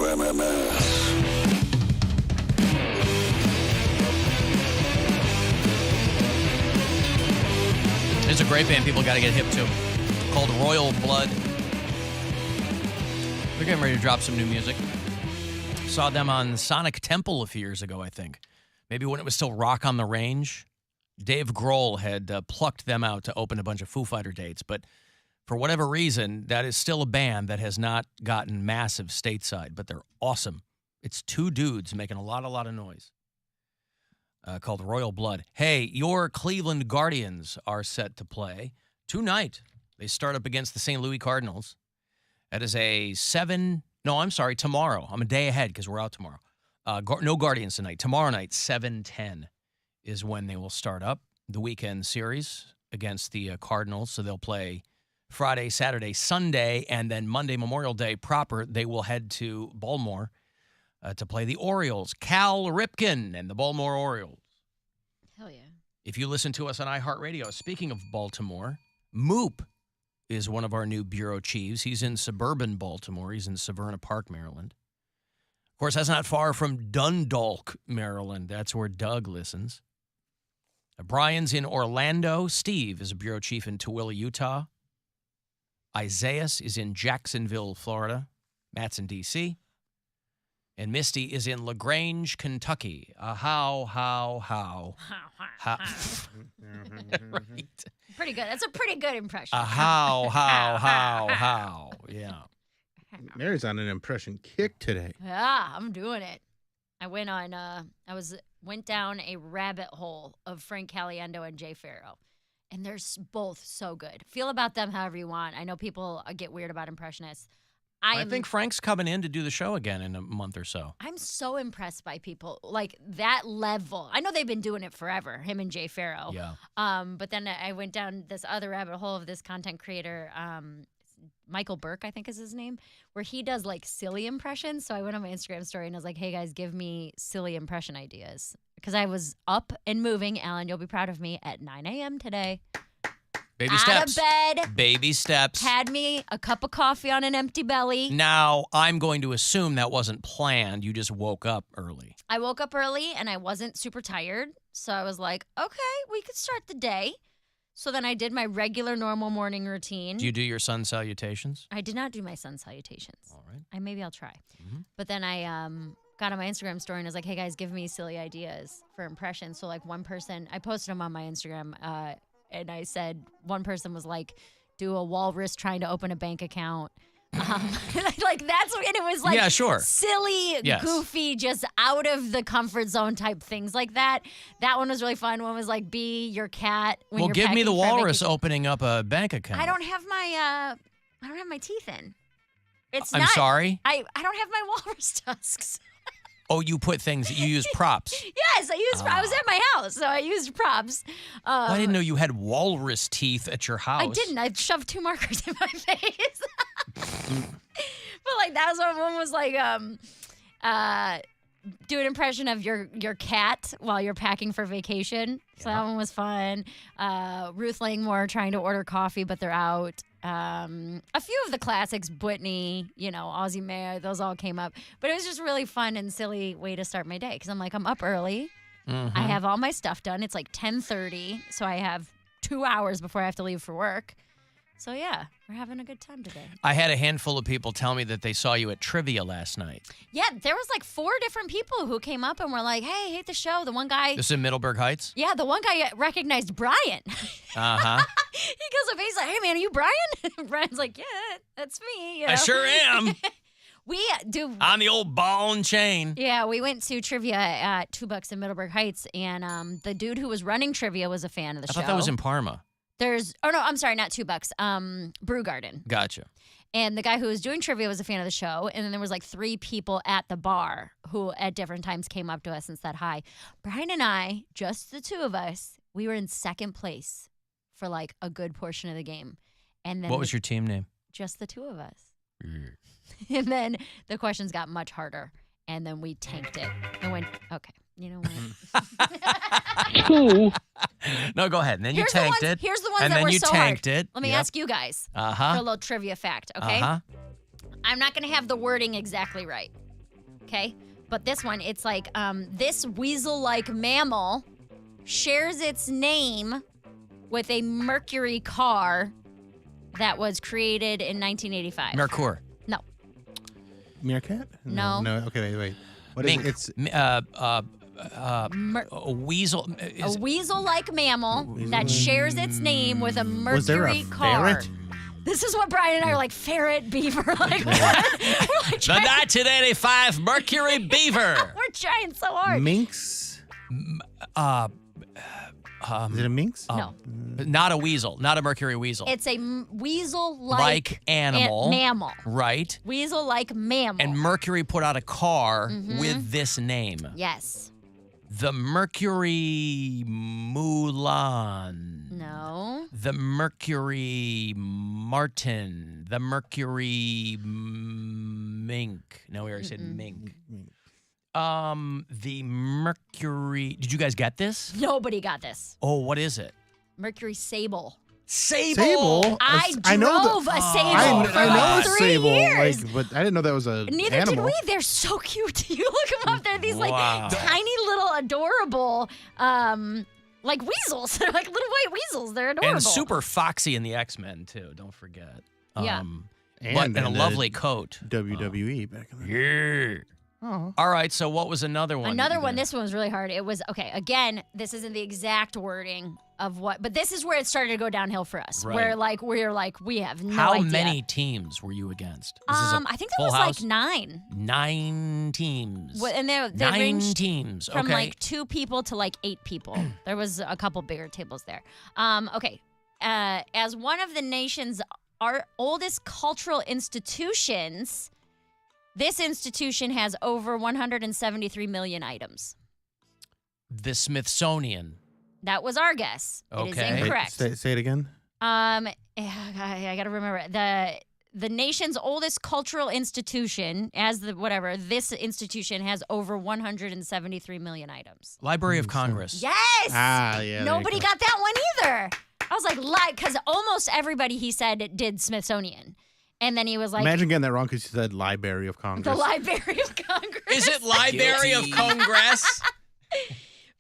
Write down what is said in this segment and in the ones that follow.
WMMS. It's a great band people got to get hip to, called Royal Blood. They're getting ready to drop some new music. Saw them on Sonic Temple a few years ago, I think. Maybe when it was still Rock on the Range. Dave Grohl had plucked them out to open a bunch of Foo Fighter dates, but for whatever reason, that is still a band that has not gotten massive stateside, but they're awesome. It's two dudes making a lot of noise. Called Royal Blood. Hey, your Cleveland Guardians are set to play tonight. They start up against the St. Louis Cardinals. That is tomorrow. I'm a day ahead because we're out tomorrow. No Guardians tonight. Tomorrow night, 7:10 is when they will start up the weekend series against the Cardinals. So they'll play Friday, Saturday, Sunday, and then Monday, Memorial Day proper. They will head to Baltimore to play the Orioles. Cal Ripken and the Baltimore Orioles. Hell yeah. If you listen to us on iHeartRadio, speaking of Baltimore, Moop is one of our new bureau chiefs. He's in suburban Baltimore. He's in Severna Park, Maryland. Of course, that's not far from Dundalk, Maryland. That's where Doug listens. Brian's in Orlando. Steve is a bureau chief in Tooele, Utah. Isaias is in Jacksonville, Florida. Matt's in D.C., and Misty is in LaGrange, Kentucky. How. Right. Pretty good. That's a pretty good impression. How. Yeah. Mary's on an impression kick today. Yeah, I'm doing it. I went down a rabbit hole of Frank Caliendo and Jay Farrow. And they're both so good. Feel about them however you want. I know people get weird about impressionists. I think Frank's coming in to do the show again in a month or so. I'm so impressed by people like that level. I know they've been doing it forever, him and Jay Farrow. Yeah. But then I went down this other rabbit hole of this content creator, Michael Burke, I think is his name, where he does like silly impressions. So I went on my Instagram story and I was like, hey guys, give me silly impression ideas. Because I was up and moving, Alan, you'll be proud of me, at 9 a.m. today. Baby Out steps. of bed. Baby steps. Had me a cup of coffee on an empty belly. Now, I'm going to assume that wasn't planned. You just woke up early. I woke up early and I wasn't super tired. So I was like, okay, we could start the day. So then I did my regular normal morning routine. Do you do your sun salutations? I did not do my sun salutations. All right. Maybe I'll try. Mm-hmm. But then I got on my Instagram story and was like, hey guys, give me silly ideas for impressions. So like one person, I posted them on my Instagram, and I said one person was like, do a walrus trying to open a bank account. Like that's what, and it was like, yeah, sure. Silly, yes. Goofy, just out of the comfort zone type things like that. That one was really fun. One was like, be your cat when you're give me the packing for walrus vacation. opening up a bank account. I don't have my teeth in. I'm sorry? I don't have my walrus tusks. Oh, you put things, you use props. Yes, I was at my house, so I used props. I didn't know you had walrus teeth at your house. I didn't. I shoved 2 markers in my face. But like that one was like do an impression of your cat while you're packing for vacation. So that one was fun. Ruth Langmore trying to order coffee, but they're out. A few of the classics, Whitney, Ozzie Mayer, those all came up. But it was just a really fun and silly way to start my day because I'm up early. Mm-hmm. I have all my stuff done. It's like 10:30, so I have 2 hours before I have to leave for work. So, yeah, we're having a good time today. I had a handful of people tell me that they saw you at trivia last night. Yeah, there was like 4 different people who came up and were like, hey, hate the show. The one guy... This is in Middleburg Heights? Yeah, the one guy recognized Brian. Uh-huh. He goes up and he's like, hey, man, are you Brian? Brian's like, yeah, that's me. I sure am. We do... On the old ball and chain. Yeah, we went to trivia at $2 in Middleburg Heights, and the dude who was running trivia was a fan of the show. I thought that was in Parma. I'm sorry, not $2. Brew Garden. Gotcha. And the guy who was doing trivia was a fan of the show. And then there was like 3 people at the bar who at different times came up to us and said hi. Brian and I, just the 2 of us, we were in second place for like a good portion of the game. And then what was your team name? Just the 2 of us. And then the questions got much harder. And then we tanked it. And went, okay, you know what? No, go ahead. And then you tanked it. Here's the ones and that then were you so tanked hard. it. Let me ask you guys for a little trivia fact, okay? Uh-huh. I'm not going to have the wording exactly right. Okay, but this one, it's like this weasel-like mammal shares its name with a Mercury car that was created in 1985. Mercur. No. Meerkat? No. No. Okay, wait. What Mink. is it? It's A weasel. A weasel-like mammal that shares its name with a Mercury Was there a car. ferret? This is what Brian and I are like, ferret, beaver, like what? We're like The 1985 Mercury Beaver. we're trying so hard. Minx? Is it a minx? No. Not a weasel. Not a Mercury weasel. It's a weasel-like Like animal. mammal. Right. Weasel-like mammal. And Mercury put out a car with this name. Yes. The Mercury Mulan. No. The Mercury Martin. The Mercury Mink. No, we already said mink. The Mercury. Did you guys get this? Nobody got this. Oh, what is it? Mercury sable. Sable. I know drove a sable I for know like a 3 sable, years. but I didn't know that was a Neither animal. did we. They're so cute. You look them up. They're these Wow. like tiny little adorable, like weasels. They're like little white weasels. They're adorable. And super foxy in the X-Men, too. Don't forget. Yeah. And in a the lovely coat. WWE back in the Yeah. Oh. All right, so what was another one? Another one. This one was really hard. It was okay. Again, this isn't the exact wording of what, but this is where it started to go downhill for us. Right. Where we have no How idea. many teams were you against? This is a I think there full was house? like 9. 9 teams. And they 9 ranged teams. from Okay. like 2 people to like 8 people. There was a couple bigger tables there. Okay. As one of the nation's oldest cultural institutions, this institution has over 173 million items. The Smithsonian. That was our guess. It is Okay. incorrect. Say it again. I got to remember the nation's oldest cultural institution, this institution has over 173 million items. Library of Congress. Yes. Ah, yeah. Nobody there you got that one either. I was like, because almost everybody he said did Smithsonian, and then he was go. like, Imagine getting that wrong because you said Library of Congress. the Library of Congress. Is it Library of Guilty. Congress?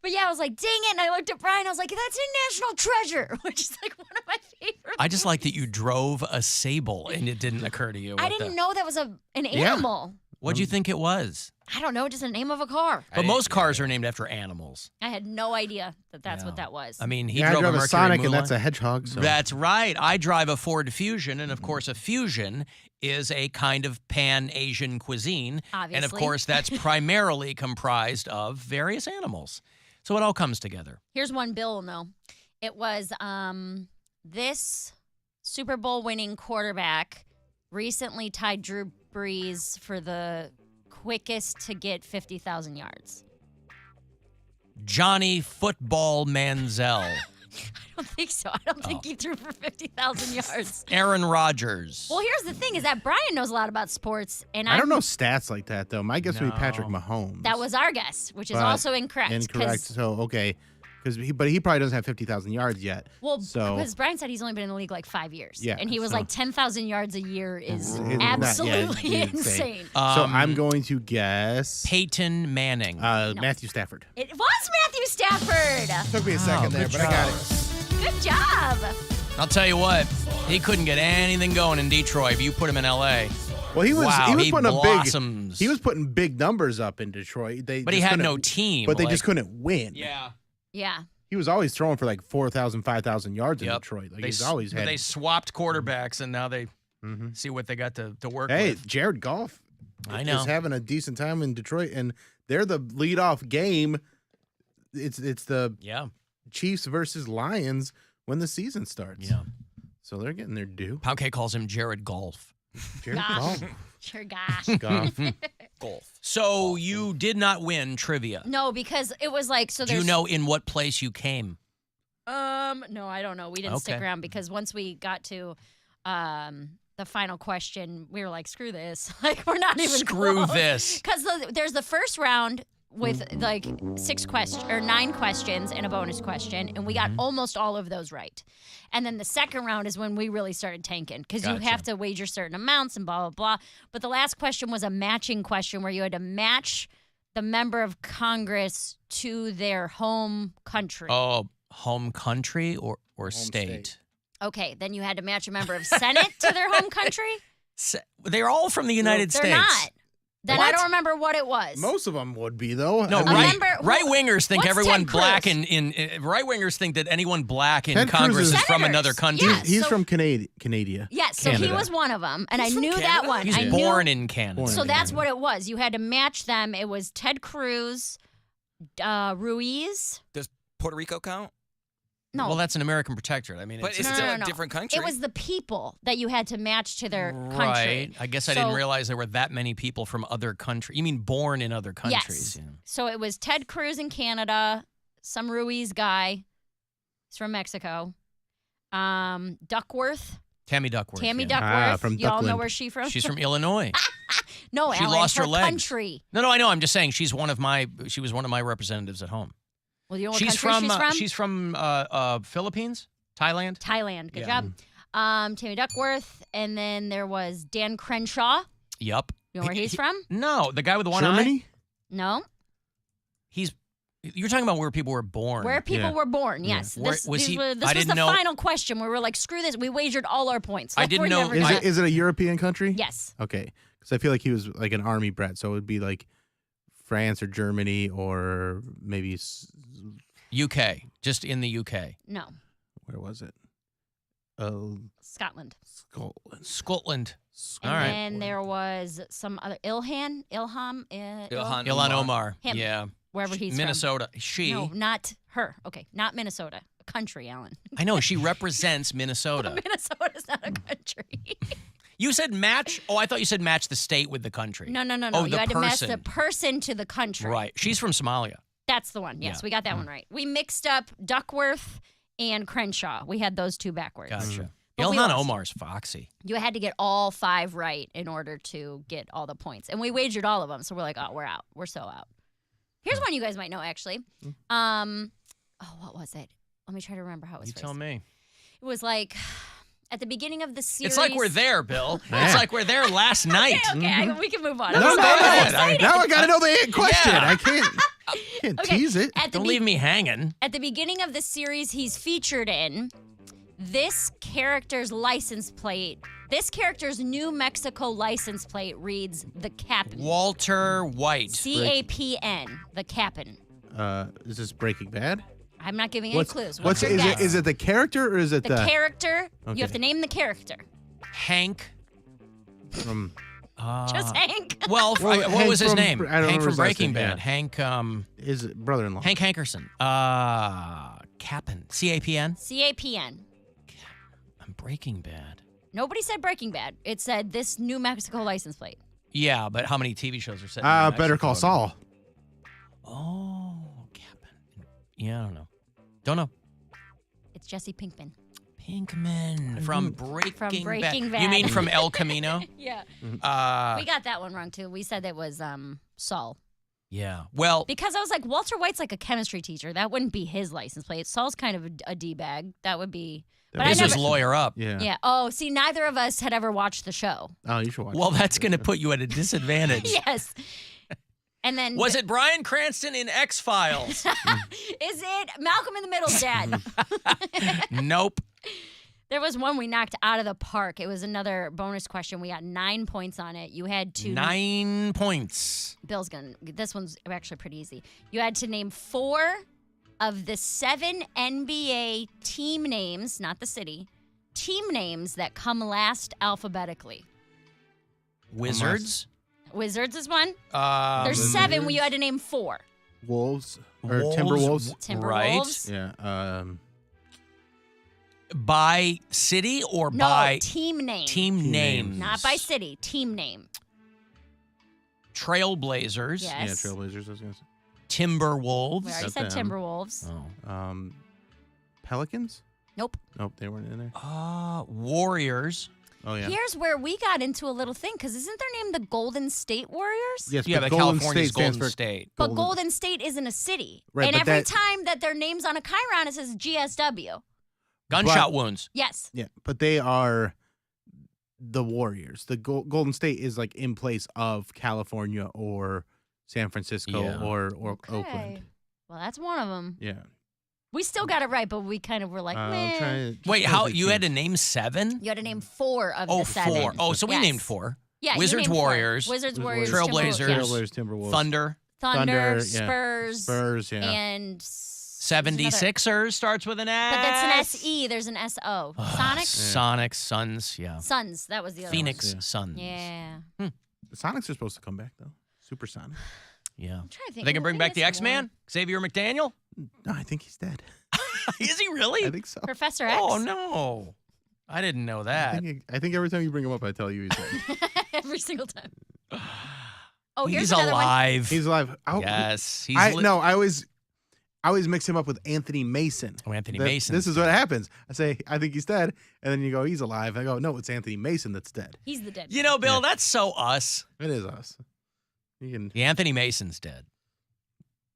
But yeah, I was like, dang it. And I looked at Brian. I was like, that's a national treasure, which is like one of my favorite. I just like that you drove a sable and it didn't occur to you. I didn't know that was an animal. What'd you think it was? I don't know, just the name of a car. But most cars are named after animals. I had no idea that that's what Yeah. that was. I mean, he I drove drove a a Mercury Sonic, Mulan. and that's a hedgehog. So. That's right. I drive a Ford Fusion, and of course, a fusion is a kind of pan-Asian cuisine. Obviously. And of course, that's primarily comprised of various animals. So it all comes together. Here's one Bill will know. It was this Super Bowl winning quarterback recently tied Drew Brees for the quickest to get 50,000 yards. Johnny Football Manziel. I don't think so. I don't think he threw for 50,000 yards. Aaron Rodgers. Well, here's the thing is that Brian knows a lot about sports. And I don't know stats like that, though. My guess would be Patrick No. Mahomes. That was our guess, which is But also incorrect. incorrect. 'cause- So, okay. But he probably doesn't have 50,000 yards yet. Well, so because Brian said he's only been in the league like 5 years. Yeah, And he was so- like 10,000 yards a year is Isn't that- absolutely yeah, insane. So I'm going to guess Peyton Manning. Matthew Stafford. It was Matthew Stafford. Took me a second there, good but I got job. it. Good job. I'll tell you what, he couldn't get anything going in Detroit if you put him in L.A. Well, he was Wow, he putting blossoms. He was putting big numbers up in Detroit. But he just had couldn't- no team. But they like- just couldn't win. Yeah. Yeah. He was always throwing for like 4,000, 5,000 yards in Yep. Detroit. Like They he's s- always had. They swapped quarterbacks, and now they Mhm. see what they got to work Hey, with. Jared Goff I know. is having a decent time in Detroit, and they're the leadoff game. It's the Yeah. Chiefs versus Lions when the season starts. Yeah. So they're getting their due. Poundcake calls him Jared Golf. Jared Gosh. Goff. Sure, gosh. Goff. Golf. So you did not win trivia. No, because it was like, so Do there's. you know in what place you came? No, I don't know. We didn't stick Okay. around because once we got to the final question, we were like, screw this. Like, we're not even Screw close. this. Because there's the first round with like 9 questions and a bonus question, and we got almost all of those right. And then the second round is when we really started tanking because you have to wager certain amounts and blah, blah, blah. But the last question was a matching question where you had to match the member of Congress to their home country. Oh, home country or state? Okay, then you had to match a member of Senate to their home country? They're all from the United States. They're not. Then What? I don't remember what it was. Most of them would be though. No, right wingers think what's everyone Ted black Cruz? in right wingers think that anyone black in Ted Cruz Congress is- is from Senators. another country. Yeah. He's so- from Canada. Yes, so he Canada. was one of them, and He's I from knew that Canada? one. He's I born knew, in Canada. Born So in that's Canada. what it was. You had to match them. It was Ted Cruz, Ruiz. Does Puerto Rico count? No, Well, that's an American protectorate. I mean, But it's No, still no, a no. different country. it was the people that you had to match to their country. right. I guess I didn't So- realize there were that many people from other countries. You mean born in other countries? Yes. Yeah. So it was Ted Cruz in Canada, some Ruiz guy. He's from Mexico. Duckworth. Tammy Duckworth. Tammy yeah. Duckworth. from Y'all know Duckland. where she's from? She's from Illinois. No, she Alan, lost her legs. country. No, I know. I'm just saying she was one of my representatives at home. Well, you know what She's country from she's from? Philippines, Thailand. Thailand. Good Yeah. job. Tammy Duckworth. And then there was Dan Crenshaw. Yup. You know where he's from? No, the guy with the one eye. Germany? No. You're talking about where people were born. Where people Yeah. were born, Yeah. yes. Where- This was he- I was the didn't know- final question where we were like, screw this. We wagered all our points. I Like, didn't we're know- never Is gonna- it a European country? Yes. Okay, because I feel like he was like an army brat, so it would be like France or Germany or maybe UK, just in the UK. No. where was it? Oh, Scotland. Scotland. Scotland. And All right. then there was some other Ilhan, Ilan Omar. Him. Yeah. wherever he's Minnesota. She. from. No, not her. Okay, not Minnesota. A country, Alan. I know. She represents Minnesota. Minnesota's not a country. You said match? Oh, I thought you said match the state with the country. No. Oh, You the had to match the person. person to the country. Right. She's from Somalia. That's the one. Yes, Yeah. we got that one right. We mixed up Duckworth and Crenshaw. We had those two backwards. Gotcha. But we Ilhan lost. Omar's foxy. You had to get all 5 right in order to get all the points. And we wagered all of them. So we're like, oh, we're out. We're so out. Here's one you guys might know, actually. What was it? Let me try to remember how it was You phrased. tell me. It was like at the beginning of the series. It's like we're there, Bill. Yeah. It's like we're there last night. Okay, we can move on. No, I'm no, sorry, go I'm ahead. excited. Now I got to know the question. Yeah. I can't Okay, tease it. At the Don't be- leave me hanging. At the beginning of the series he's featured in, this character's license plate, this character's New Mexico license plate reads the Cap'n. Walter White. CAPN, the Cap'n. Is this Breaking Bad? I'm not giving any clues. What's your is guess? it? Is it the character or is it the character? Okay. You have to name the character. Hank. from? Just Hank. Well, Well, what Hank was his from- name? I don't Hank remember from his last Breaking name, Bad. yeah. Hank. Is it brother-in-law? Hank Hankerson. Cap'n. CAPN. CAPN. I'm Breaking Bad. Nobody said Breaking Bad. It said this New Mexico license plate. Yeah, but how many TV shows are set? in New Better Call Mexico? Saul. Oh, Cap'n. Yeah, I don't know. Don't know. It's Jesse Pinkman. Pinkman from Breaking, Breaking Bad. You mean Bad. from El Camino? Yeah. Uh, We got that one wrong too. We said it was Saul. yeah. Well, Because I was like, Walter White's like a chemistry teacher. That wouldn't be his license plate. Saul's kind of a D-bag. That would be. But I this is never. Lawyer Up. Yeah. Yeah. Oh, see, neither of us had ever watched the show. Oh, you should watch. Well, it. that's going to put you at a disadvantage. Yes. And then Was it Bryan Cranston in X-Files? Is it Malcolm in the Middle's dad? Nope. There was one we knocked out of the park. It was another bonus question. We got 9 points on it. You had to 9 points. Bill's gonna. This one's actually pretty easy. You had to name 4 of the 7 NBA team names, not the city, team names that come last alphabetically. Wizards. Wizards is one. Wizards. There's 7. You had to name 4. Wolves or Wolves. Timberwolves. Timberwolves. Yeah. By city or No, by team name. team names? Not by city. Team name. Trailblazers. Yes. Yeah, Trailblazers. I was gonna say. Timberwolves. We already Got said them. Timberwolves. Oh. Pelicans. Nope. Nope, they weren't in there. Warriors. Oh yeah. Here's where we got into a little thing, because isn't their name the Golden State Warriors? Yes, Yeah, but but Golden California's State stands Golden for State. But Golden State isn't a city. Right, and but every that- time that their name's on a chyron, it says GSW. Gunshot wounds. Yes. Yeah, but they are the Warriors. The Golden State is like in place of California or San Francisco Yeah. or Okay. Oakland. Well, that's one of them. Yeah. We still got it right, but we kind of were like, I'm meh. trying to- Wait, just how like you had to change. name 7? You had to name 4 of Oh, the 7. 4. Oh, so we Yes. named 4. Yeah, you Wizards, named 4. Warriors. Wizards, Warriors, Warriors, Trailblazers. Timberwolves. Trailblazers, Timberwolves, Thunder. Thunder, yeah. Spurs, Spurs, yeah. and 76ers starts with an S. But that's an SE. There's an SO. Sonic? Sonic, Suns, yeah. Suns. That was the other Phoenix Yeah. Suns. one. Yeah. The Sonics are supposed to come back though. Supersonic. Yeah. I'm trying to think. They can Who bring back the missing X-Man? one? Xavier McDaniel? No, I think he's dead. Is he really? I think so. Professor X. Oh, no. I didn't know that. I think every time you bring him up, I tell you he's dead. Every single time. Oh, here's He's another one. alive. He's alive. Yes. He's I always mix him up with Anthony Mason. Oh, Anthony That- Mason. This is what happens. I say, I think he's dead. And then you go, he's alive. I go, no, it's Anthony Mason that's dead. He's the dead. You know, Bill, that's so us. It is us. You can, Yeah, Anthony Mason's dead.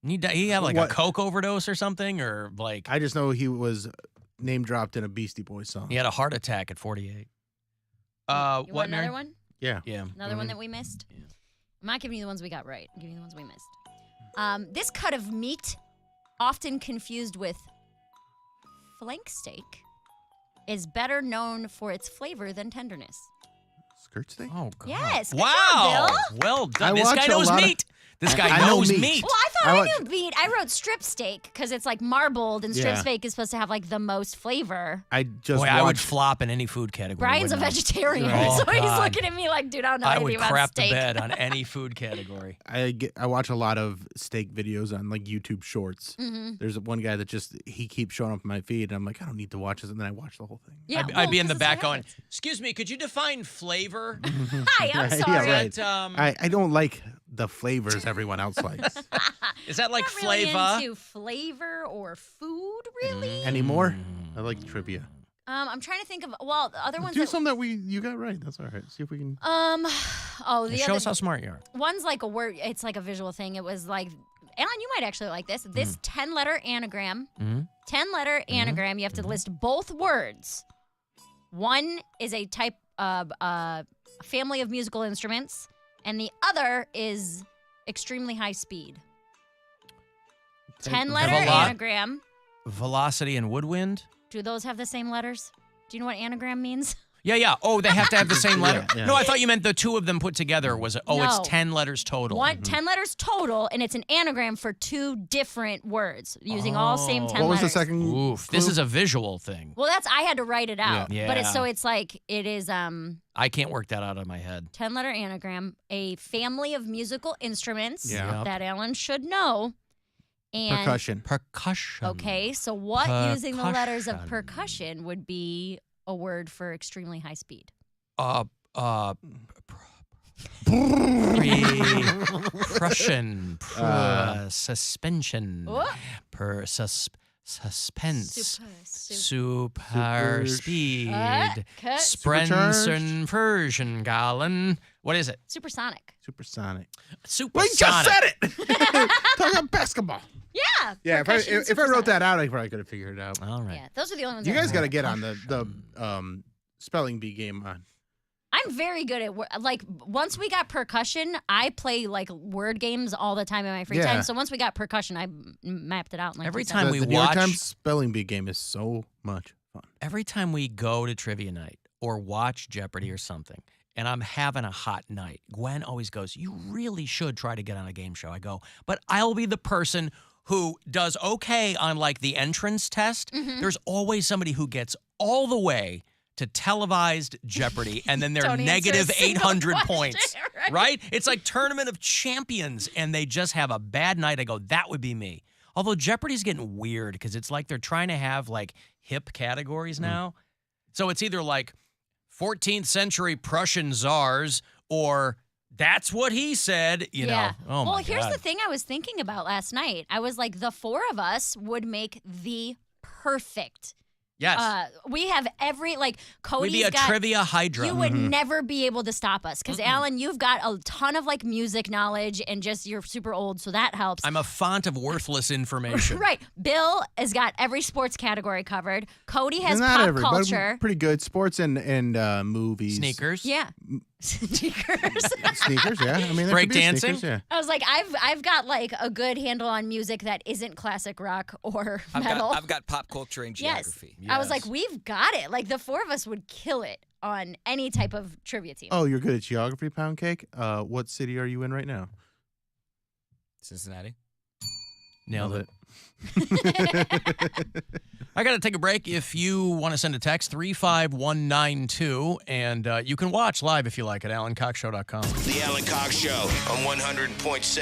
He had like What? a coke overdose or something, or like I just know he was name dropped in a Beastie Boys song. he had a heart attack at 48. You What, want another Mary? one? Yeah. Yeah. Another one Mhm. that we missed? Yeah. I'm not giving you the ones we got right. I'm giving you the ones we missed. This cut of meat, often confused with flank steak, is better known for its flavor than tenderness. Skirt steak? Oh, God. Yes, good Wow. job, Bill. Well done. I This watch guy a knows lot of- meat. This guy I know knows meat. meat. Well, I thought I I like- knew meat. I wrote strip steak because it's like marbled, and strip Yeah. steak is supposed to have like the most flavor. I just Boy, I would watched. flop in any food category. Brian's a wouldn't I? vegetarian, Right. so Oh, he's God. looking at me like, dude, I don't know I anything would about crap steak. the bed on any food category. I watch a lot of steak videos on like YouTube Shorts. hmm There's one guy that he keeps showing up on my feed, and I'm like, I don't need to watch this, and then I watch the whole thing. Yeah, I'd be in the 'cause back it's going, habits. excuse me, could you define flavor? Hi, I'm Yeah, sorry. right. Is that, I don't like the flavors everyone else likes is that like Not really flavor? into flavor or food, really. anymore. I like trivia. I'm trying to think of the other ones. Do that, something that you got right. That's all right. See if we can. the Show other us how smart you are. one's like a word. It's like a visual thing. It was like, Alan, you might actually like this. This 10-letter anagram. Mm-hmm. 10-letter anagram. You have to list both words. One is a type of family of musical instruments, and the other is extremely high speed. 10-letter Have a lot- anagram. Velocity and woodwind? Do those have the same letters? Do you know what anagram means? Yeah. Oh, they have to have the same letter. Yeah. No, I thought you meant the two of them put together was No. it's 10 letters total. 10 letters total, and it's an anagram for 2 different words using all same 10 What was the letters. second? Oof, this clue? is a visual thing. Well, I had to write it out. Yeah. But Yeah. it's like it is I can't work that out of my head. 10-letter anagram, a family of musical instruments Yeah. Yep. that Alan should know. And Percussion. Percussion. okay, so what using the letters of Percussion. percussion would be a word for extremely high speed? Prussian, suspension, What? suspense, Super. super speed, Cut. Sprenzen, Persian, Gallon. What is it? Supersonic. Supersonic. Supersonic. We just said it. Talking about basketball. Yeah. Yeah, percussion, if I wrote supersonic. that out, I probably could have figured it out. All right. Yeah, those are the only ones. You I guys know. got to get on the spelling bee game on. I'm very good at like once we got percussion, I play like word games all the time in my free Yeah. time. So once we got percussion, I mapped it out. In like Every 2 time seconds. we The New York watch- Times spelling bee game is so much fun. Every time we go to trivia night or watch Jeopardy or something, and I'm having a hot night, Gwen always goes, "You really should try to get on a game show." I go, "But I'll be the person who does okay on like the entrance test." Mm-hmm. There's always somebody who gets all the way to televised Jeopardy, and then they're Don't answer a negative single 800 question, points, right? right? It's like Tournament of Champions, and they just have a bad night. I go, that would be me. Although Jeopardy's getting weird because it's like they're trying to have like hip categories now. So it's either like 14th century Prussian czars or that's what he said, you know. Oh well, my here's God. the thing I was thinking about last night. I was like, the 4 of us would make the perfect Yes. We have every, like, Cody's We'd be a got, trivia hydra. you would never be able to stop us because, Alan, you've got a ton of, like, music knowledge and just you're super old, so that helps. I'm a font of worthless information. Right. Bill has got every sports category covered. Cody has Not pop every, but culture. pretty good. Sports and movies. Sneakers. Yeah. Sneakers. Sneakers, yeah. I mean, there could be Breakdancing? sneakers, yeah. I was like, I've got like a good handle on music that isn't classic rock or metal. I've got pop culture and geography. Yes. I was like, we've got it. Like the four of us would kill it on any type of trivia team. Oh, you're good at geography, Poundcake? What city are you in right now? Cincinnati. Nailed it. I got to take a break. If you want to send a text, 35192, and you can watch live if you like at AlanCoxShow.com. The Alan Cox Show on 100.7